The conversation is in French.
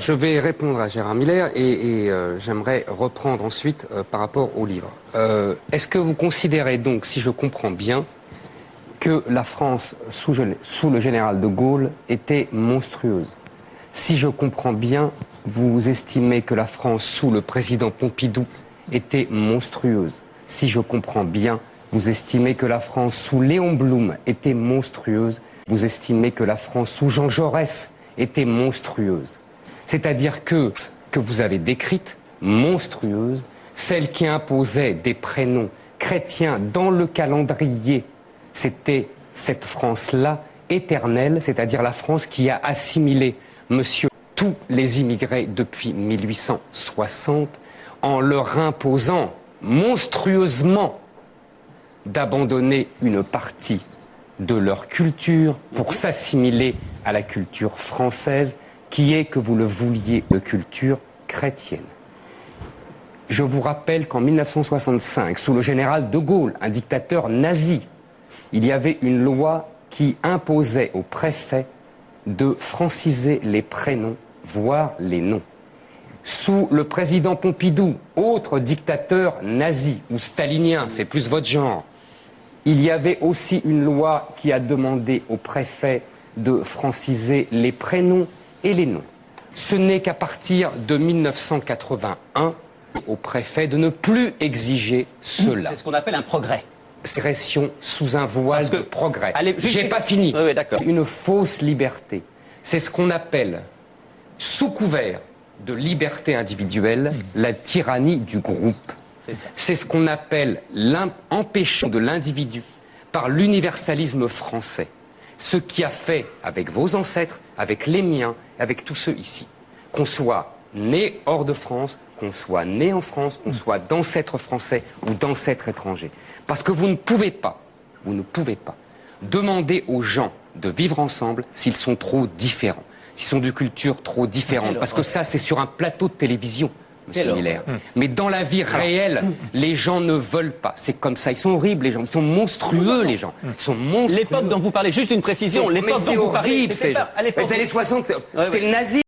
Je vais répondre à Gérard Miller et j'aimerais reprendre ensuite par rapport au livre. Est-ce que vous considérez donc, si je comprends bien, que la France sous le général de Gaulle était monstrueuse? Si je comprends bien, vous estimez que la France sous le président Pompidou était monstrueuse. Si je comprends bien, vous estimez que la France sous Léon Blum était monstrueuse. Vous estimez que la France sous Jean Jaurès était monstrueuse. C'est-à-dire que vous avez décrite, monstrueuse, celle qui imposait des prénoms chrétiens dans le calendrier, c'était cette France-là éternelle, c'est-à-dire la France qui a assimilé, monsieur, tous les immigrés depuis 1860, en leur imposant monstrueusement d'abandonner une partie de leur culture pour s'assimiler à la culture française, qui est, que vous le vouliez, de culture chrétienne. Je vous rappelle qu'en 1965, sous le général de Gaulle, un dictateur nazi, il y avait une loi qui imposait au préfet de franciser les prénoms, voire les noms. Sous le président Pompidou, autre dictateur nazi ou stalinien, c'est plus votre genre, il y avait aussi une loi qui a demandé au préfet de franciser les prénoms et les noms. Ce n'est qu'à partir de 1981 au préfet de ne plus exiger cela. C'est ce qu'on appelle un progrès. Agression sous un voile de progrès. J'ai pas fini. Oui, d'accord. Une fausse liberté. C'est ce qu'on appelle, sous couvert de liberté individuelle, la tyrannie du groupe. C'est ce qu'on appelle l'empêchement de l'individu par l'universalisme français. Ce qui a fait, avec vos ancêtres, avec les miens, avec tous ceux ici, qu'on soit né hors de France, qu'on soit né en France, qu'on soit d'ancêtres français ou d'ancêtres étrangers. Parce que vous ne pouvez pas demander aux gens de vivre ensemble s'ils sont trop différents, s'ils sont de cultures trop différentes. Parce que ça, c'est sur un plateau de télévision, monsieur Miller. Mais dans la vie réelle, les gens ne veulent pas. C'est comme ça. Ils sont horribles, les gens. Ils sont monstrueux, les gens. Ils sont monstrueux. L'époque dont vous parlez, juste une précision, l'époque dont vous parlez, c'est horrible, ces gens. Les années 60, c'était le nazisme.